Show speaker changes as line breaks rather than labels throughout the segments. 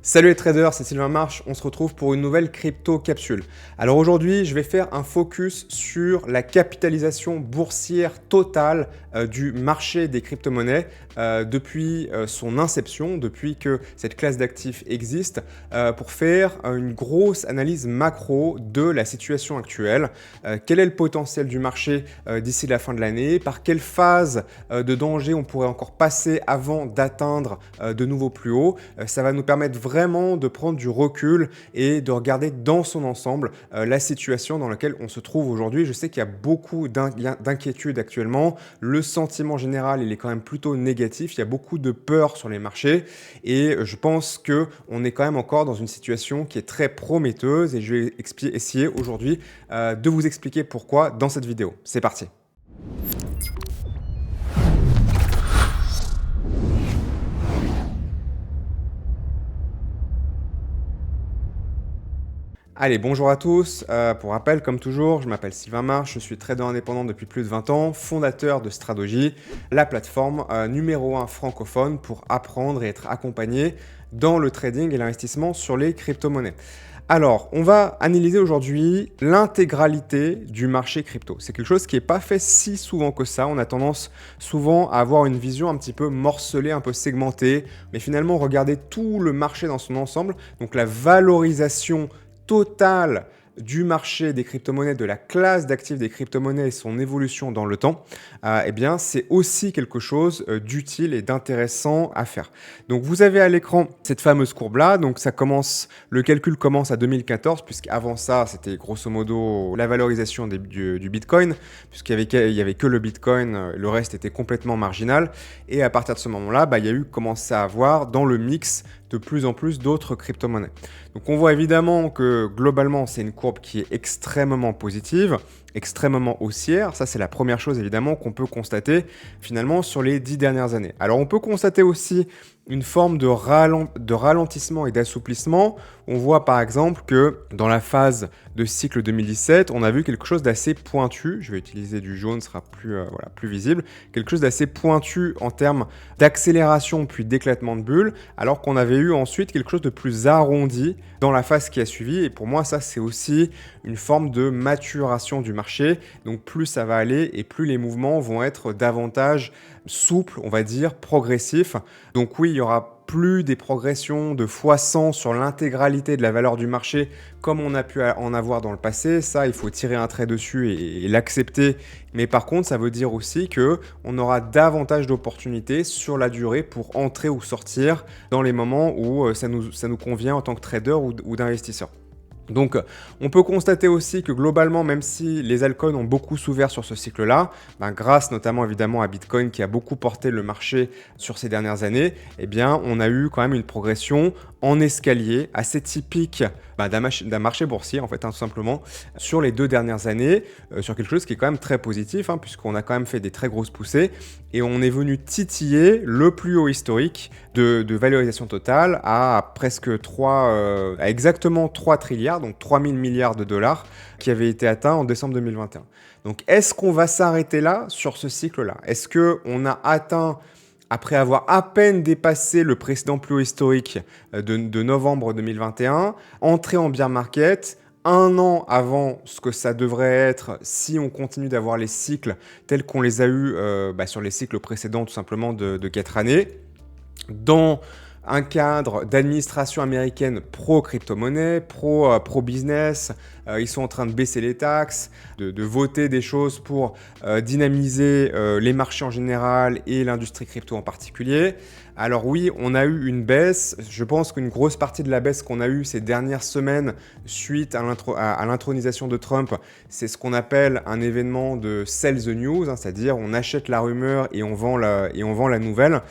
Salut les traders, c'est Sylvain Marche, on se retrouve pour une nouvelle crypto capsule. Alors aujourd'hui, je vais faire un focus sur la capitalisation boursière totale du marché des crypto-monnaies depuis son inception, depuis que cette classe d'actifs existe, pour faire une grosse analyse macro de la situation actuelle. Quel est le potentiel du marché d'ici la fin de l'année? Par quelle phase de danger on pourrait encore passer avant d'atteindre de nouveaux plus hauts? Ça va nous permettre vraiment de prendre du recul et de regarder dans son ensemble la situation dans laquelle on se trouve aujourd'hui. Je sais qu'il y a beaucoup d'inquiétudes actuellement. Le sentiment général, il est quand même plutôt négatif. Il y a beaucoup de peur sur les marchés et je pense qu'on est quand même encore dans une situation qui est très prometteuse et je vais essayer aujourd'hui de vous expliquer pourquoi dans cette vidéo. C'est parti. Allez, bonjour à tous. Pour rappel, comme toujours, je m'appelle Sylvain Marche, je suis trader indépendant depuis plus de 20 ans, fondateur de Stradogy, la plateforme numéro 1 francophone pour apprendre et être accompagné dans le trading et l'investissement sur les crypto-monnaies. Alors, on va analyser aujourd'hui l'intégralité du marché crypto. C'est quelque chose qui n'est pas fait si souvent que ça. On a tendance souvent à avoir une vision un petit peu morcelée, un peu segmentée, mais finalement regarder tout le marché dans son ensemble, donc la valorisation totale du marché des crypto-monnaies, de la classe d'actifs des crypto-monnaies et son évolution dans le temps, eh bien, c'est aussi quelque chose d'utile et d'intéressant à faire. Donc, vous avez à l'écran cette fameuse courbe-là. Donc, le calcul commence à 2014, puisqu'avant ça, c'était grosso modo la valorisation du Bitcoin, puisqu'il y avait que le Bitcoin, le reste était complètement marginal. Et à partir de ce moment-là, il y a eu commencé à avoir dans le mix de plus en plus d'autres crypto-monnaies. Donc on voit évidemment que globalement c'est une courbe qui est extrêmement positive, extrêmement haussière. Ça c'est la première chose évidemment qu'on peut constater finalement sur les 10 dernières années. Alors on peut constater aussi une forme de ralentissement et d'assouplissement. On voit par exemple que dans la phase de cycle 2017, on a vu quelque chose d'assez pointu. Je vais utiliser du jaune, ce sera plus visible. Quelque chose d'assez pointu en termes d'accélération puis d'éclatement de bulle, alors qu'on avait eu ensuite quelque chose de plus arrondi dans la phase qui a suivi. Et pour moi, ça, c'est aussi une forme de maturation du marché. Donc plus ça va aller et plus les mouvements vont être davantage souples, on va dire, progressifs. Donc oui, il y aura plus des progressions de x100 sur l'intégralité de la valeur du marché comme on a pu en avoir dans le passé. Ça, il faut tirer un trait dessus et l'accepter. Mais par contre, ça veut dire aussi qu'on aura davantage d'opportunités sur la durée pour entrer ou sortir dans les moments où ça nous convient en tant que trader ou d'investisseur. Donc, on peut constater aussi que globalement, même si les altcoins ont beaucoup souffert sur ce cycle-là, grâce notamment évidemment à Bitcoin qui a beaucoup porté le marché sur ces dernières années, eh bien, on a eu quand même une progression en escalier assez typique d'un marché boursier, en fait, tout simplement, sur les 2 dernières années, sur quelque chose qui est quand même très positif, puisqu'on a quand même fait des très grosses poussées et on est venu titiller le plus haut historique de valorisation totale à presque à exactement 3 trilliards, donc 3000 milliards de dollars, qui avait été atteint en décembre 2021. Donc, est-ce qu'on va s'arrêter là sur ce cycle-là? Est-ce qu'on a atteint, après avoir à peine dépassé le précédent plus haut historique de novembre 2021, entré en bear market, un an avant ce que ça devrait être si on continue d'avoir les cycles tels qu'on les a eus sur les cycles précédents tout simplement de 4 années, dans un cadre d'administration américaine pro-crypto-monnaie, pro-business. Ils sont en train de baisser les taxes, de voter des choses pour dynamiser les marchés en général et l'industrie crypto en particulier. Alors oui, on a eu une baisse. Je pense qu'une grosse partie de la baisse qu'on a eue ces dernières semaines suite à l'intronisation de Trump, c'est ce qu'on appelle un événement de sell the news, c'est-à-dire on achète la rumeur et on vend la nouvelle.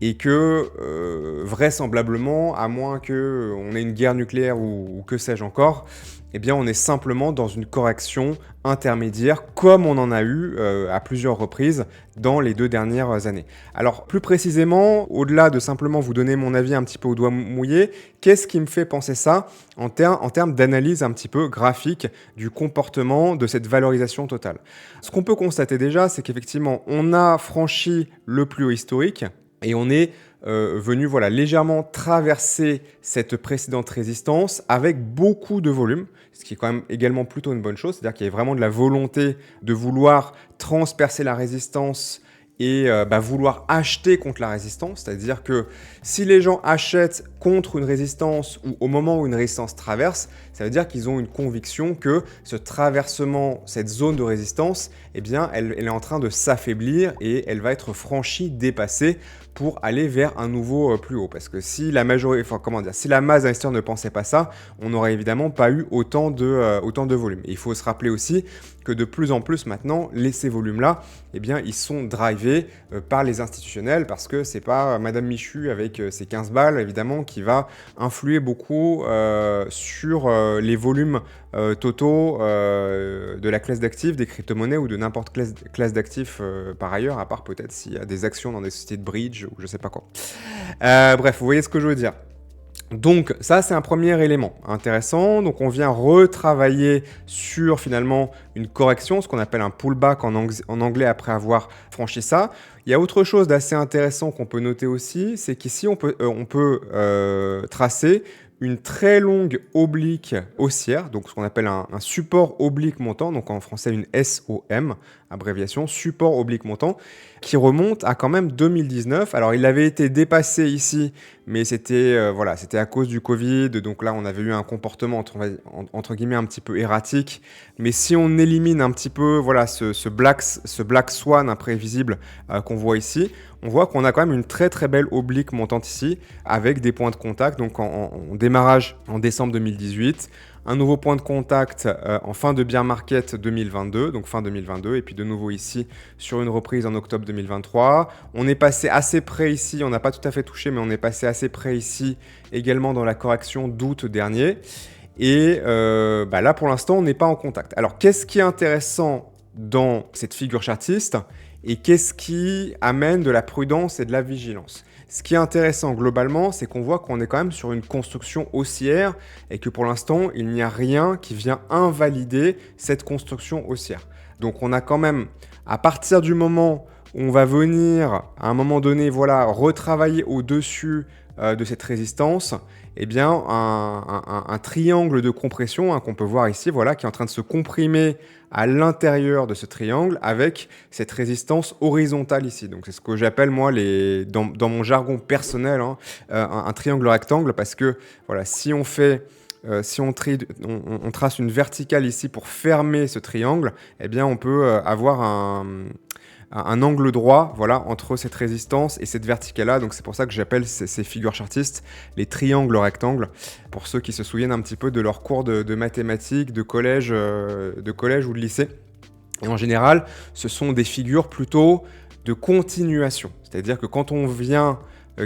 Et que vraisemblablement, à moins qu'on ait une guerre nucléaire ou que sais-je encore, eh bien on est simplement dans une correction intermédiaire comme on en a eu à plusieurs reprises dans les 2 dernières années. Alors plus précisément, au-delà de simplement vous donner mon avis un petit peu au doigt mouillé, qu'est-ce qui me fait penser ça en termes d'analyse un petit peu graphique du comportement de cette valorisation totale? Ce qu'on peut constater déjà, c'est qu'effectivement on a franchi le plus haut historique. Et on est venu voilà, légèrement traverser cette précédente résistance avec beaucoup de volume, ce qui est quand même également plutôt une bonne chose, c'est-à-dire qu'il y a vraiment de la volonté de vouloir transpercer la résistance et vouloir acheter contre la résistance, c'est-à-dire que si les gens achètent contre une résistance ou au moment où une résistance traverse, ça veut dire qu'ils ont une conviction que ce traversement, cette zone de résistance, eh bien, elle est en train de s'affaiblir et elle va être franchie, dépassée pour aller vers un nouveau plus haut. Parce que si la majorité, enfin comment dire, si la masse d'investisseurs ne pensait pas ça, on n'aurait évidemment pas eu autant de volume. Et il faut se rappeler aussi que de plus en plus maintenant, ces volumes-là, eh bien, ils sont drivés par les institutionnels parce que c'est pas Madame Michu avec ses 15 balles, évidemment, qui va influer beaucoup sur les volumes totaux de la classe d'actifs, des crypto-monnaies ou de n'importe quelle classe d'actifs par ailleurs, à part peut-être s'il y a des actions dans des sociétés de bridge ou je sais pas quoi. Bref, vous voyez ce que je veux dire. Donc ça, c'est un premier élément intéressant. Donc on vient retravailler sur finalement une correction, ce qu'on appelle un pullback en anglais après avoir franchi ça. Il y a autre chose d'assez intéressant qu'on peut noter aussi, c'est qu'ici on peut tracer une très longue oblique haussière, donc ce qu'on appelle un support oblique montant, donc en français une SOM, abréviation, support oblique montant, qui remonte à quand même 2019. Alors il avait été dépassé ici, mais c'était c'était à cause du Covid, donc là on avait eu un comportement entre guillemets un petit peu erratique. Mais si on élimine un petit peu ce black swan imprévisible qu'on voit ici, on voit qu'on a quand même une très très belle oblique montante ici, avec des points de contact, donc en démarrage en décembre 2018, un nouveau point de contact en fin de bear market 2022, donc fin 2022, et puis de nouveau ici sur une reprise en octobre 2023. On est passé assez près ici, on n'a pas tout à fait touché, mais on est passé assez près ici également dans la correction d'août dernier. Et là, pour l'instant, on n'est pas en contact. Alors, qu'est-ce qui est intéressant dans cette figure chartiste et qu'est-ce qui amène de la prudence et de la vigilance? Ce qui est intéressant globalement, c'est qu'on voit qu'on est quand même sur une construction haussière et que pour l'instant, il n'y a rien qui vient invalider cette construction haussière. Donc, on a quand même, à partir du moment où on va venir, à un moment donné, retravailler au-dessus de cette résistance, eh bien, un triangle de compression qu'on peut voir ici, qui est en train de se comprimer à l'intérieur de ce triangle avec cette résistance horizontale ici. Donc, c'est ce que j'appelle, moi, dans mon jargon personnel, un triangle rectangle, parce que, si on fait... si on trace une verticale ici pour fermer ce triangle, eh bien, on peut avoir un angle droit entre cette résistance et cette verticale-là. Donc c'est pour ça que j'appelle ces figures chartistes les triangles rectangles, pour ceux qui se souviennent un petit peu de leur cours de mathématiques, de collège ou de lycée. Et en général, ce sont des figures plutôt de continuation. C'est-à-dire que quand on vient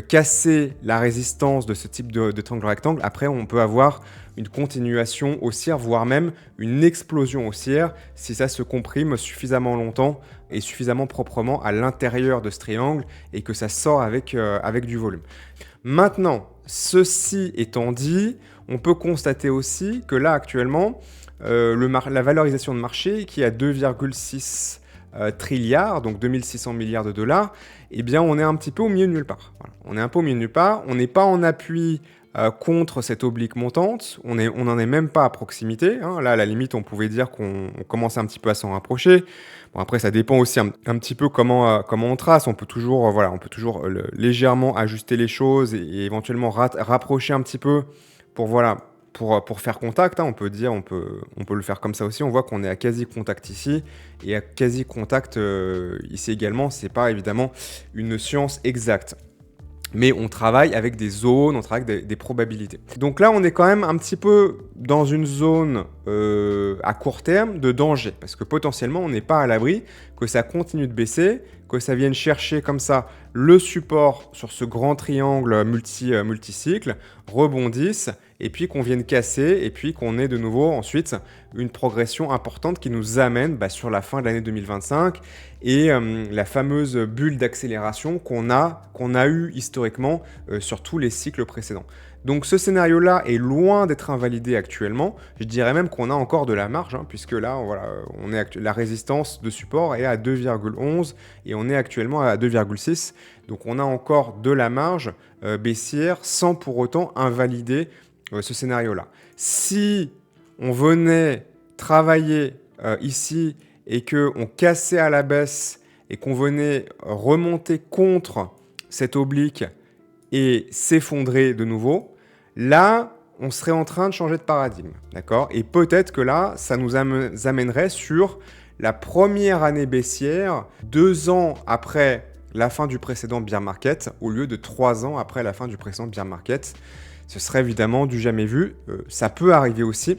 casser la résistance de ce type de triangle rectangle, après on peut avoir une continuation haussière, voire même une explosion haussière si ça se comprime suffisamment longtemps et suffisamment proprement à l'intérieur de ce triangle et que ça sort avec du volume. Maintenant, ceci étant dit, on peut constater aussi que là actuellement, la valorisation de marché qui est à 2,6 trilliards, donc 2600 milliards de dollars, eh bien on est un petit peu au milieu de nulle part. On est un peu au milieu de nulle part, on n'est pas en appui contre cette oblique montante, on n'en est même pas à proximité. Là, à la limite, on pouvait dire qu'on commence un petit peu à s'en rapprocher. Bon, après, ça dépend aussi un petit peu comment on trace. On peut toujours, légèrement ajuster les choses et éventuellement rapprocher un petit peu pour faire contact. On peut le faire comme ça aussi. On voit qu'on est à quasi contact ici et à quasi contact ici également. C'est pas évidemment une science exacte. Mais on travaille avec des zones, on travaille avec des probabilités. Donc là, on est quand même un petit peu dans une zone à court terme de danger, parce que potentiellement, on n'est pas à l'abri que ça continue de baisser, que ça vienne chercher comme ça le support sur ce grand triangle multicycle, rebondisse, et puis qu'on vienne casser, et puis qu'on ait de nouveau ensuite une progression importante qui nous amène sur la fin de l'année 2025 et la fameuse bulle d'accélération qu'on a eu historiquement sur tous les cycles précédents. Donc ce scénario-là est loin d'être invalidé actuellement. Je dirais même qu'on a encore de la marge, hein, puisque là, voilà, la résistance de support est à 2,11 et on est actuellement à 2,6. Donc on a encore de la marge baissière sans pour autant invalider ce scénario-là. Si on venait travailler ici et qu'on cassait à la baisse et qu'on venait remonter contre cette oblique et s'effondrer de nouveau, là, on serait en train de changer de paradigme, d'accord? Et peut-être que là, ça nous amènerait sur la première année baissière, 2 ans après la fin du précédent bear market, au lieu de 3 ans après la fin du précédent bear market. Ce serait évidemment du jamais vu. Ça peut arriver aussi,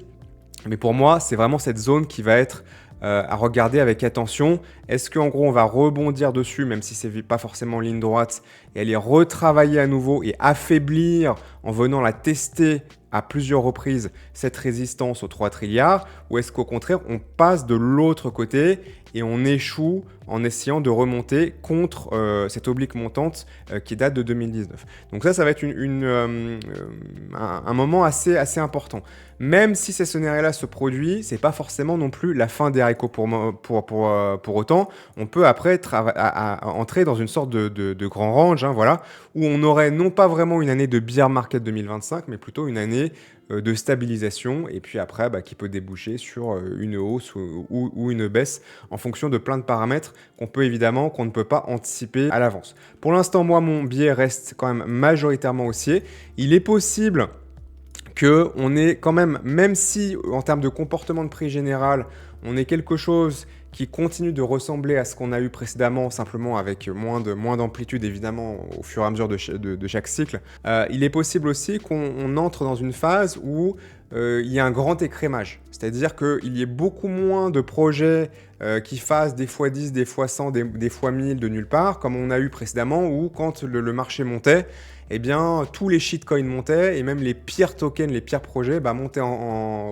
mais pour moi, c'est vraiment cette zone qui va être à regarder avec attention. Est-ce qu'en gros, on va rebondir dessus, même si ce n'est pas forcément en ligne droite, et aller retravailler à nouveau et affaiblir en venant la tester à plusieurs reprises cette résistance aux 3 trilliards, ou est-ce qu'au contraire, on passe de l'autre côté et on échoue en essayant de remonter contre cette oblique montante qui date de 2019. Donc ça va être un moment assez important. Même si ces scénarios-là se produisent, c'est pas forcément non plus la fin des haricots pour autant. On peut après entrer dans une sorte de grand range, hein, voilà, où on aurait non pas vraiment une année de bear market 2025, mais plutôt une année de stabilisation, et puis après qui peut déboucher sur une hausse ou une baisse en fonction de plein de paramètres qu'on ne peut pas anticiper à l'avance. Pour l'instant, moi, mon biais reste quand même majoritairement haussier. Il est possible qu'on ait quand même si en termes de comportement de prix général, on ait quelque chose qui continue de ressembler à ce qu'on a eu précédemment, simplement avec moins d'amplitude évidemment au fur et à mesure de chaque cycle, il est possible aussi qu'on entre dans une phase où il y a un grand écrémage. C'est-à-dire qu'il y ait beaucoup moins de projets qui fassent des fois 10, des fois 100, des fois 1000 de nulle part, comme on a eu précédemment, où quand le marché montait, eh bien, tous les shitcoins montaient et même les pires tokens, les pires projets montaient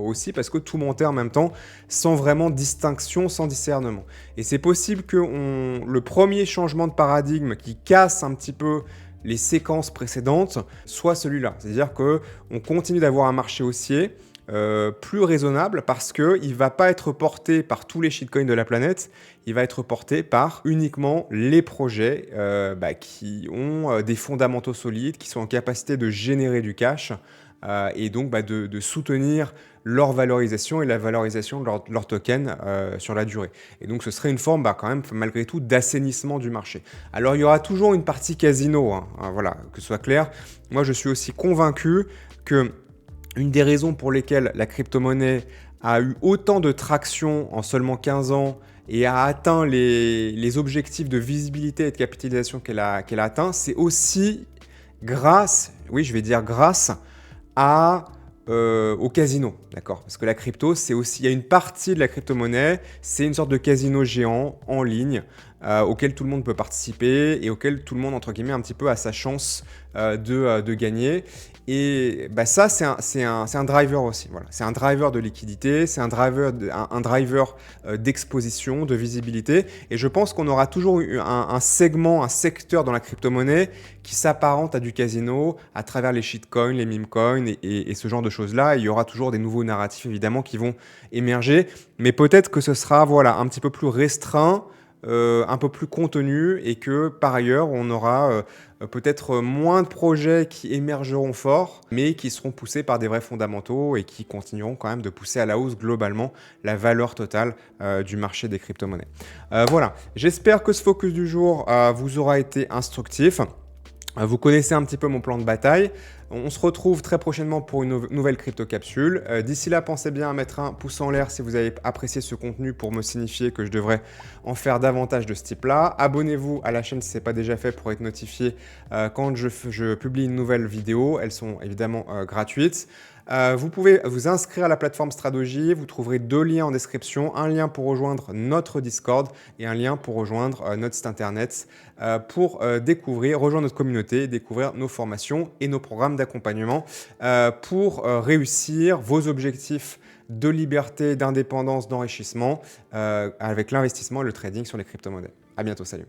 aussi parce que tout montait en même temps sans vraiment distinction, sans discernement. Et c'est possible que le premier changement de paradigme qui casse un petit peu les séquences précédentes soit celui-là. C'est-à-dire qu'on continue d'avoir un marché haussier plus raisonnable parce qu'il ne va pas être porté par tous les shitcoins de la planète, il va être porté par uniquement les projets qui ont des fondamentaux solides, qui sont en capacité de générer du cash et donc de soutenir leur valorisation et la valorisation de leur token sur la durée. Et donc ce serait une forme quand même malgré tout d'assainissement du marché. Alors il y aura toujours une partie casino, voilà, que ce soit clair. Moi je suis aussi convaincu que une des raisons pour lesquelles la crypto-monnaie a eu autant de traction en seulement 15 ans et a atteint les objectifs de visibilité et de capitalisation qu'elle a atteint, c'est aussi grâce au casino, d'accord? Parce que la crypto, il y a une partie de la crypto-monnaie, c'est une sorte de casino géant en ligne auquel tout le monde peut participer et auquel tout le monde, entre guillemets, un petit peu a sa chance de gagner. Et ça, c'est un driver aussi. Voilà. C'est un driver de liquidité, c'est un driver d'exposition, de visibilité. Et je pense qu'on aura toujours un segment, un secteur dans la crypto-monnaie qui s'apparente à du casino à travers les shitcoins, les meme coins et ce genre de choses-là. Il y aura toujours des nouveaux narratifs, évidemment, qui vont émerger. Mais peut-être que ce sera un petit peu plus restreint, un peu plus contenu et que par ailleurs on aura peut-être moins de projets qui émergeront forts mais qui seront poussés par des vrais fondamentaux et qui continueront quand même de pousser à la hausse globalement la valeur totale du marché des crypto-monnaies. Voilà, j'espère que ce focus du jour vous aura été instructif. Vous connaissez un petit peu mon plan de bataille. On se retrouve très prochainement pour une nouvelle crypto-capsule. D'ici là, pensez bien à mettre un pouce en l'air si vous avez apprécié ce contenu pour me signifier que je devrais en faire davantage de ce type-là. Abonnez-vous à la chaîne si ce n'est pas déjà fait pour être notifié quand je publie une nouvelle vidéo. Elles sont évidemment gratuites. Vous pouvez vous inscrire à la plateforme Stradogy, vous trouverez 2 liens en description, un lien pour rejoindre notre Discord et un lien pour rejoindre notre site internet pour rejoindre notre communauté, découvrir nos formations et nos programmes d'accompagnement pour réussir vos objectifs de liberté, d'indépendance, d'enrichissement avec l'investissement et le trading sur les crypto-monnaies. À bientôt, salut.